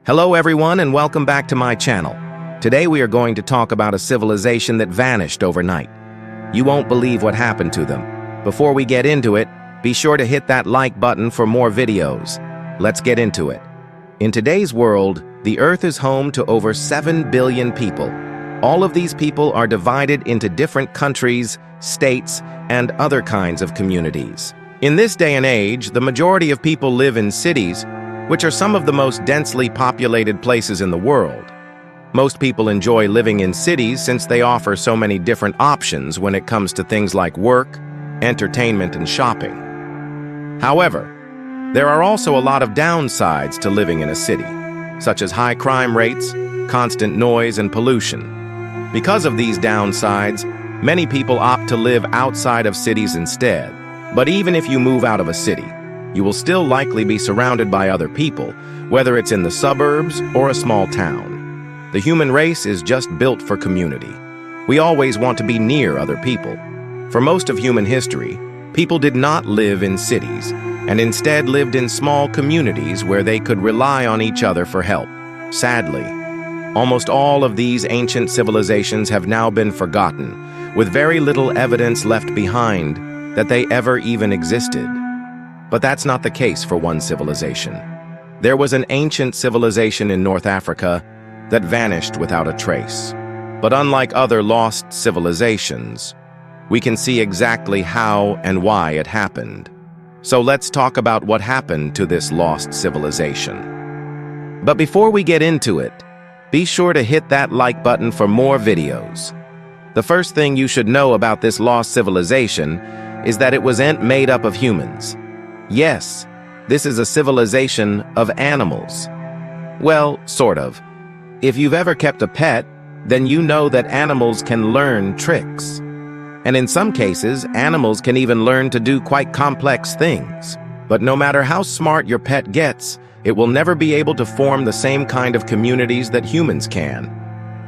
Hello everyone and welcome back to my channel. Today we are going to talk about a civilization that vanished overnight. You won't believe what happened to them. Before we get into it, be sure to hit that like button for more videos. Let's get into it. In today's world, the Earth is home to over 7 billion people. All of these people are divided into different countries, states, and other kinds of communities. In this day and age, the majority of people live in cities, which are some of the most densely populated places in the world. Most people enjoy living in cities since they offer so many different options when it comes to things like work, entertainment, and shopping. However, there are also a lot of downsides to living in a city, such as high crime rates, constant noise, and pollution. Because of these downsides, many people opt to live outside of cities instead. But even if you move out of a city, you will still likely be surrounded by other people, whether it's in the suburbs or a small town. The human race is just built for community. We always want to be near other people. For most of human history, people did not live in cities, and instead lived in small communities where they could rely on each other for help. Sadly, almost all of these ancient civilizations have now been forgotten, with very little evidence left behind that they ever even existed. But that's not the case for one civilization. There was an ancient civilization in North Africa that vanished without a trace. But unlike other lost civilizations, we can see exactly how and why it happened. So let's talk about what happened to this lost civilization. But before we get into it, be sure to hit that like button for more videos. The first thing you should know about this lost civilization is that it wasn't made up of humans. Yes, this is a civilization of animals. Well, sort of. If you've ever kept a pet, then you know that animals can learn tricks. And in some cases, animals can even learn to do quite complex things. But no matter how smart your pet gets, it will never be able to form the same kind of communities that humans can.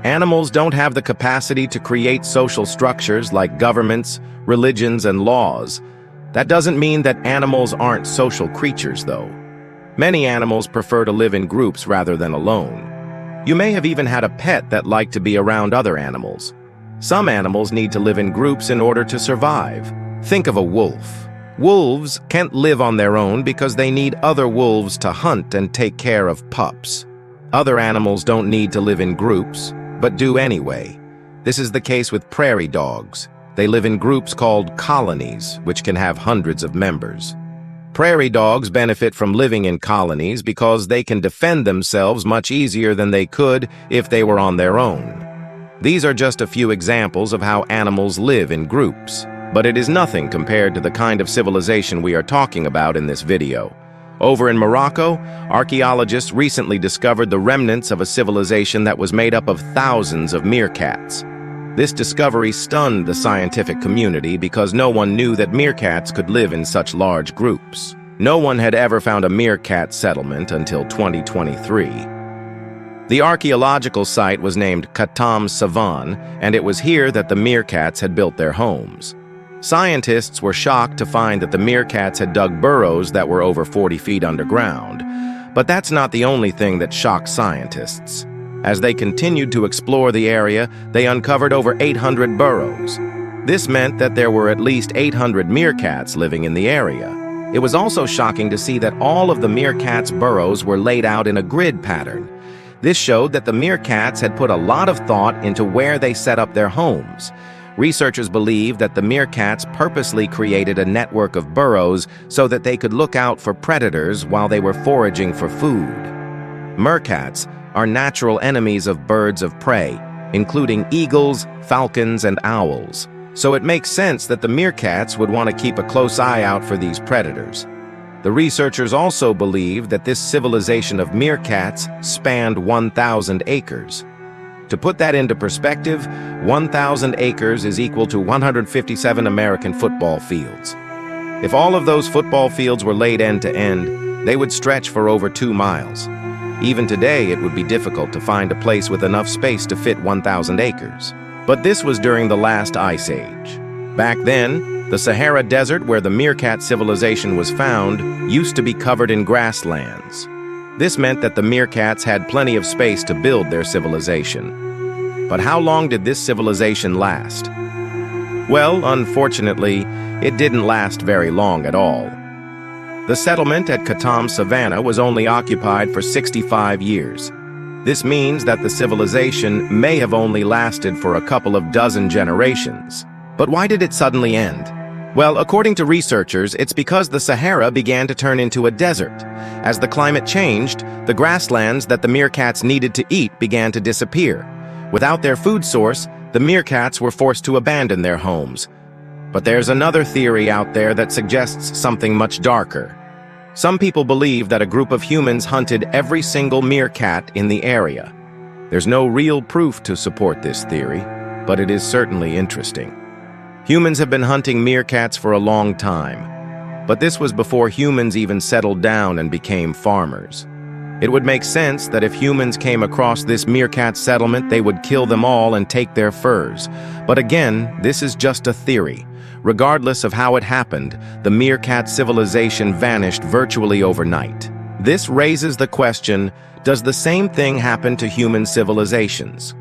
Animals don't have the capacity to create social structures like governments, religions, and laws. That doesn't mean that animals aren't social creatures, though. Many animals prefer to live in groups rather than alone. You may have even had a pet that liked to be around other animals. Some animals need to live in groups in order to survive. Think of a wolf. Wolves can't live on their own because they need other wolves to hunt and take care of pups. Other animals don't need to live in groups, but do anyway. This is the case with prairie dogs. They live in groups called colonies, which can have hundreds of members. Prairie dogs benefit from living in colonies because they can defend themselves much easier than they could if they were on their own. These are just a few examples of how animals live in groups, but it is nothing compared to the kind of civilization we are talking about in this video. Over in Morocco, archaeologists recently discovered the remnants of a civilization that was made up of thousands of meerkats. This discovery stunned the scientific community because no one knew that meerkats could live in such large groups. No one had ever found a meerkat settlement until 2023. The archaeological site was named Khatam Savan, and it was here that the meerkats had built their homes. Scientists were shocked to find that the meerkats had dug burrows that were over 40 feet underground. But that's not the only thing that shocked scientists. As they continued to explore the area, they uncovered over 800 burrows. This meant that there were at least 800 meerkats living in the area. It was also shocking to see that all of the meerkats' burrows were laid out in a grid pattern. This showed that the meerkats had put a lot of thought into where they set up their homes. Researchers believe that the meerkats purposely created a network of burrows so that they could look out for predators while they were foraging for food. Meerkats are natural enemies of birds of prey, including eagles, falcons, and owls. So it makes sense that the meerkats would want to keep a close eye out for these predators. The researchers also believe that this civilization of meerkats spanned 1,000 acres. To put that into perspective, 1,000 acres is equal to 157 American football fields. If all of those football fields were laid end to end, they would stretch for over 2 miles. Even today, it would be difficult to find a place with enough space to fit 1,000 acres. But this was during the last ice age. Back then, the Sahara Desert where the meerkat civilization was found used to be covered in grasslands. This meant that the meerkats had plenty of space to build their civilization. But how long did this civilization last? Well, unfortunately, it didn't last very long at all. The settlement at Katam Savannah was only occupied for 65 years. This means that the civilization may have only lasted for a couple of dozen generations. But why did it suddenly end? Well, according to researchers, it's because the Sahara began to turn into a desert. As the climate changed, the grasslands that the meerkats needed to eat began to disappear. Without their food source, the meerkats were forced to abandon their homes. But there's another theory out there that suggests something much darker. Some people believe that a group of humans hunted every single meerkat in the area. There's no real proof to support this theory, but it is certainly interesting. Humans have been hunting meerkats for a long time, but this was before humans even settled down and became farmers. It would make sense that if humans came across this meerkat settlement, they would kill them all and take their furs. But again, this is just a theory. Regardless of how it happened, the meerkat civilization vanished virtually overnight. This raises the question, does the same thing happen to human civilizations?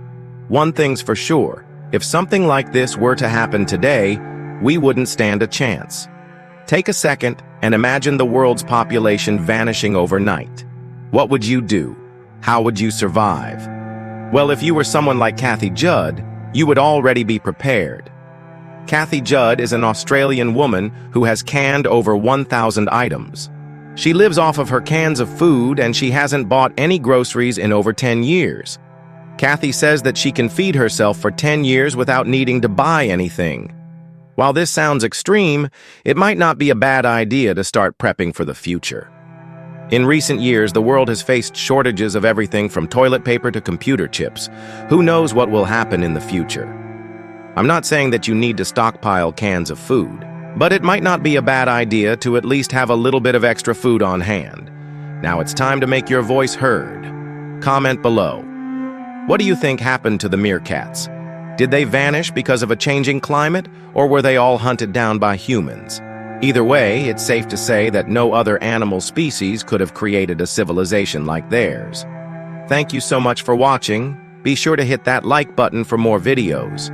One thing's for sure, if something like this were to happen today, we wouldn't stand a chance. Take a second and imagine the world's population vanishing overnight. What would you do? How would you survive? Well, if you were someone like Kathy Judd, you would already be prepared. Kathy Judd is an Australian woman who has canned over 1,000 items. She lives off of her cans of food and she hasn't bought any groceries in over 10 years. Kathy says that she can feed herself for 10 years without needing to buy anything. While this sounds extreme, it might not be a bad idea to start prepping for the future. In recent years, the world has faced shortages of everything from toilet paper to computer chips. Who knows what will happen in the future? I'm not saying that you need to stockpile cans of food, but it might not be a bad idea to at least have a little bit of extra food on hand. Now it's time to make your voice heard. Comment below. What do you think happened to the meerkats? Did they vanish because of a changing climate, or were they all hunted down by humans? Either way, it's safe to say that no other animal species could have created a civilization like theirs. Thank you so much for watching. Be sure to hit that like button for more videos.